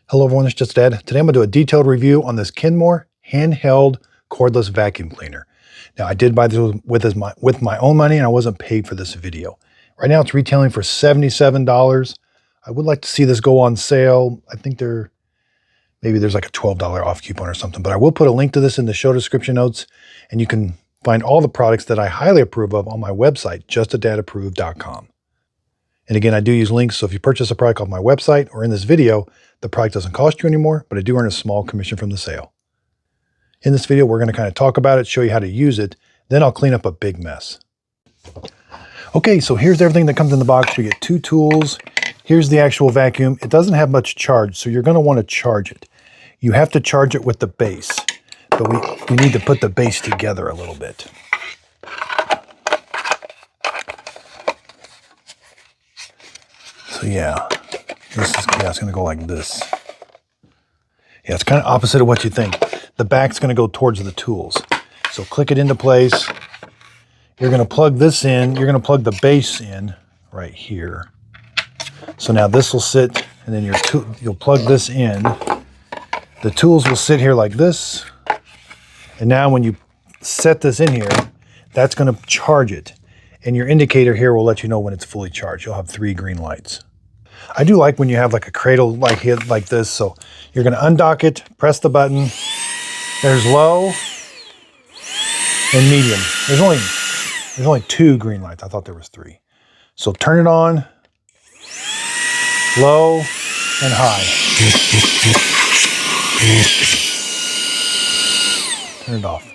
Hello everyone, it's Just Ed. Today I'm going to do a detailed review on this Kenmore handheld cordless vacuum cleaner. Now I did buy this with my own money and I wasn't paid for this video. Right now it's retailing for $77. I would like to see this go on sale. I think maybe there's like a $12 off coupon or something, but I will put a link to this in the show description notes and you can find all the products that I highly approve of on my website, justadadapproved.com. And again, I do use links, so if you purchase a product off my website or in this video, the product doesn't cost you anymore, but I do earn a small commission from the sale. In this video, we're going to kind of talk about it, show you how to use it, then I'll clean up a big mess. Okay, so here's everything that comes in the box. We get 2 tools. Here's the actual vacuum. It doesn't have much charge, so you're going to want to charge it. You have to charge it with the base, but we need to put the base together a little bit. So yeah, it's going to go like this. Yeah, it's kind of opposite of what you think. The back's going to go towards the tools. So click it into place. You're going to plug this in. You're going to plug the base in right here. So now this will sit, and then you'll plug this in. The tools will sit here like this. And now when you set this in here, that's going to charge it. And your indicator here will let you know when it's fully charged. You'll have 3 green lights. I do like when you have like a cradle like this. So you're going to undock it, press the button. There's low and medium. There's only 2 green lights. I thought there was 3. So turn it on, low and high. Turn it off.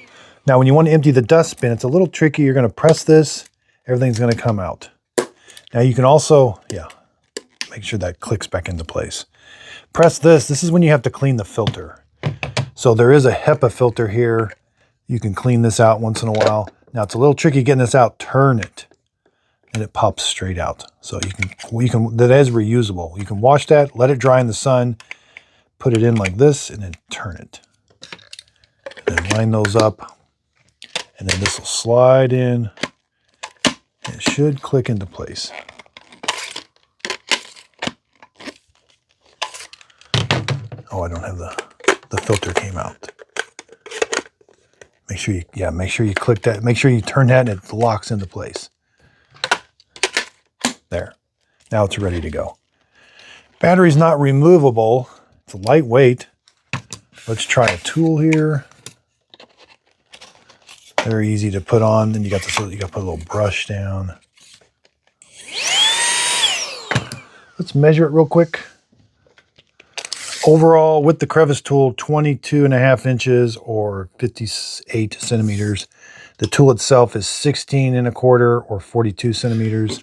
Now when you want to empty the dustbin, it's a little tricky. You're going to press this. Everything's going to come out. Now you can also, make sure that clicks back into place. Press this. This is when you have to clean the filter. So there is a HEPA filter here. You can clean this out once in a while. Now it's a little tricky getting this out. Turn it, and it pops straight out. So that is reusable. You can wash that, let it dry in the sun, put it in like this, and then turn it. And then line those up, and then this will slide in. It should click into place. Oh, I don't have the filter came out. Make sure you click that. Make sure you turn that and it locks into place. There. Now it's ready to go. Battery's not removable. It's lightweight. Let's try a tool here. Very easy to put on. Then you got to put a little brush down. Let's measure it real quick. Overall, with the crevice tool, 22.5 inches or 58 centimeters. The tool itself is 16.25 or 42 centimeters.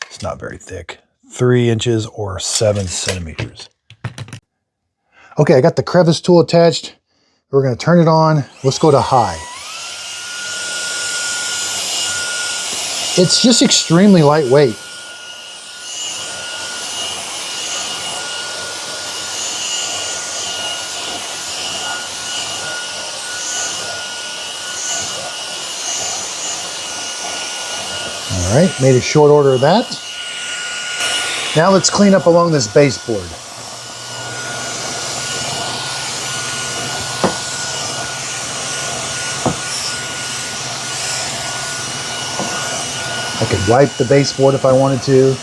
It's not very thick. 3 inches or 7 centimeters. Okay, I got the crevice tool attached. We're going to turn it on. Let's go to high. It's just extremely lightweight. All right, made a short order of that. Now let's clean up along this baseboard. I could wipe the baseboard if I wanted to.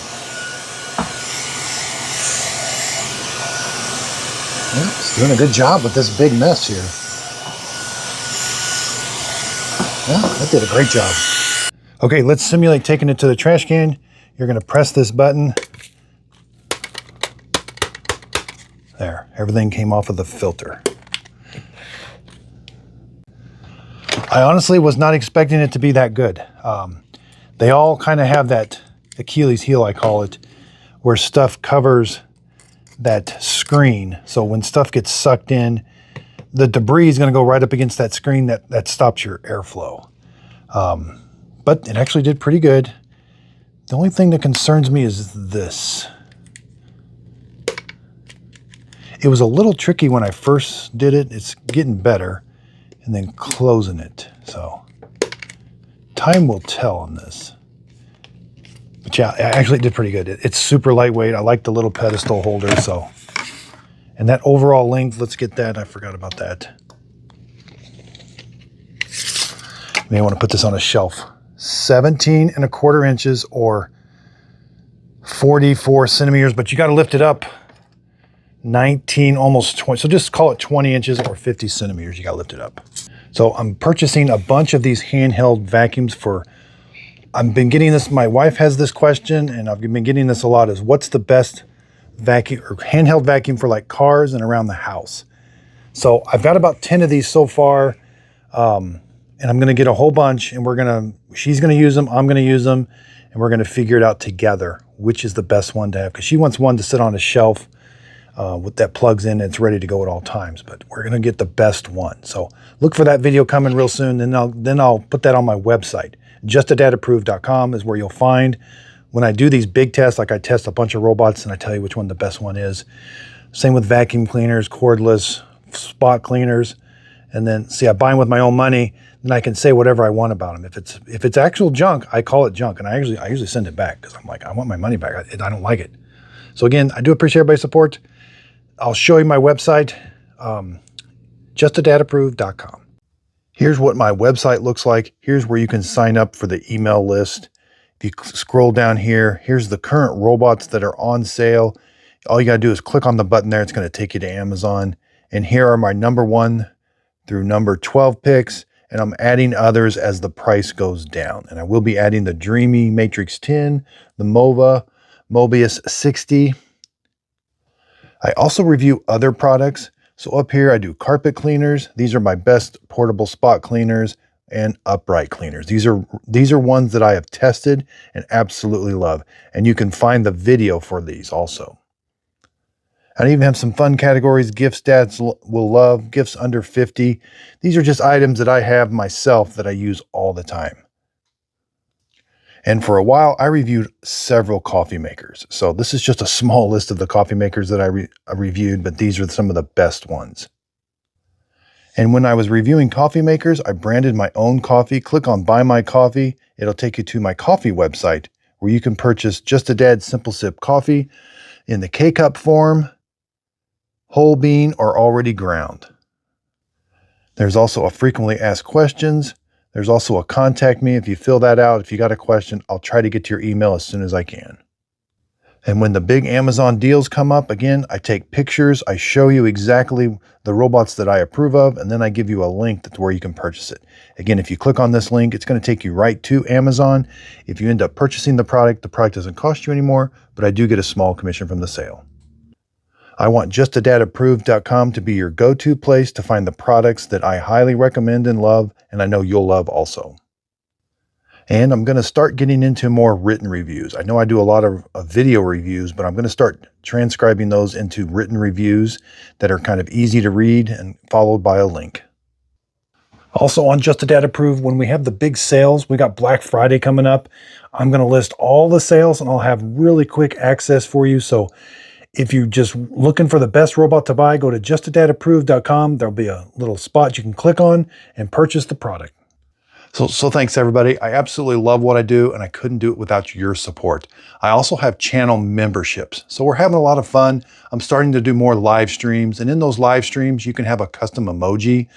Yeah, it's doing a good job with this big mess here. Yeah, that did a great job. Okay, let's simulate taking it to the trash can. You're going to press this button. There, everything came off of the filter. I honestly was not expecting it to be that good. They all kind of have that Achilles heel, I call it, where stuff covers that screen. So when stuff gets sucked in, the debris is going to go right up against that screen that stops your airflow. But it actually did pretty good. The only thing that concerns me is this. It was a little tricky when I first did it. It's getting better. And then closing it. So time will tell on this. But yeah, actually it did pretty good. It's super lightweight. I like the little pedestal holder, so And that overall length, let's get that. I forgot about that. You may want to put this on a shelf. 17¼ inches or 44 centimeters, but you got to lift it up 19, almost 20. So just call it 20 inches or 50 centimeters. You got to lift it up. So I'm purchasing a bunch of these handheld vacuums for, I've been getting this, my wife has this question, and I've been getting this a lot, is what's the best vacuum or handheld vacuum for like cars and around the house? So I've got about 10 of these so far. And I'm going to get a whole bunch, and she's going to use them, I'm going to use them, and we're going to figure it out together, which is the best one to have, because she wants one to sit on a shelf with that plugs in and it's ready to go at all times, but we're going to get the best one. So look for that video coming real soon, and then I'll put that on my website. JustADadApproved.com is where you'll find when I do these big tests, like I test a bunch of robots and I tell you which one the best one is. Same with vacuum cleaners, cordless, spot cleaners. And then, see, I buy them with my own money, then I can say whatever I want about them. If it's actual junk, I call it junk, and I usually send it back because I'm like, I want my money back. I don't like it. So again, I do appreciate everybody's support. I'll show you my website, JustADadApproved.com. Here's what my website looks like. Here's where you can sign up for the email list. If you scroll down here, here's the current robots that are on sale. All you got to do is click on the button there. It's going to take you to Amazon. And here are my number 1 through number 12 picks, and I'm adding others as the price goes down. And I will be adding the Dreamy Matrix 10, the MOVA, Mobius 60. I also review other products. So up here I do carpet cleaners. These are my best portable spot cleaners and upright cleaners. These are ones that I have tested and absolutely love. And you can find the video for these also. I even have some fun categories, gifts dads will love, gifts under 50. These are just items that I have myself that I use all the time. And for a while, I reviewed several coffee makers. So this is just a small list of the coffee makers that I reviewed, but these are some of the best ones. And when I was reviewing coffee makers, I branded my own coffee. Click on Buy My Coffee. It'll take you to my coffee website where you can purchase Just a Dad Simple Sip coffee in the K-Cup form, whole bean, or already ground. There's also a frequently asked questions. There's also a contact me. If you fill that out, if you got a question, I'll try to get to your email as soon as I can. And when the big Amazon deals come up, again, I take pictures. I show you exactly the robots that I approve of, and then I give you a link that's where you can purchase it. Again, if you click on this link, it's going to take you right to Amazon. If you end up purchasing the product doesn't cost you anymore, but I do get a small commission from the sale. I want JustADadApproved.com to be your go-to place to find the products that I highly recommend and love, and I know you'll love also. And I'm going to start getting into more written reviews. I know I do a lot of video reviews, but I'm going to start transcribing those into written reviews that are kind of easy to read and followed by a link. Also on Just a Dad Approved, when we have the big sales, we got Black Friday coming up. I'm going to list all the sales and I'll have really quick access for you. So if you're just looking for the best robot to buy, go to JustADadApproved.com. There'll be a little spot you can click on and purchase the product. So thanks everybody. I absolutely love what I do and I couldn't do it without your support. I also have channel memberships. So we're having a lot of fun. I'm starting to do more live streams, and in those live streams, you can have a custom emoji.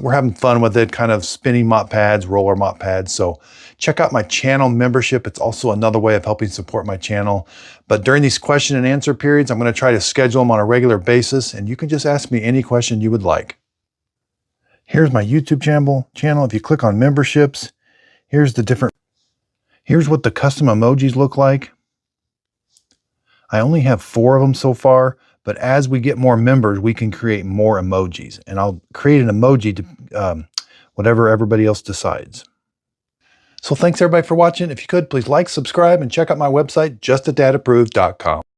We're having fun with it, kind of spinning mop pads, roller mop pads. So check out my channel membership. It's also another way of helping support my channel. But during these question and answer periods, I'm going to try to schedule them on a regular basis, and you can just ask me any question you would like. Here's my YouTube channel. If you click on memberships, here's what the custom emojis look like. I only have 4 of them so far, but as we get more members, we can create more emojis, and I'll create an emoji to whatever everybody else decides. So thanks everybody for watching. If you could, please like, subscribe, and check out my website, JustADadApproved.com.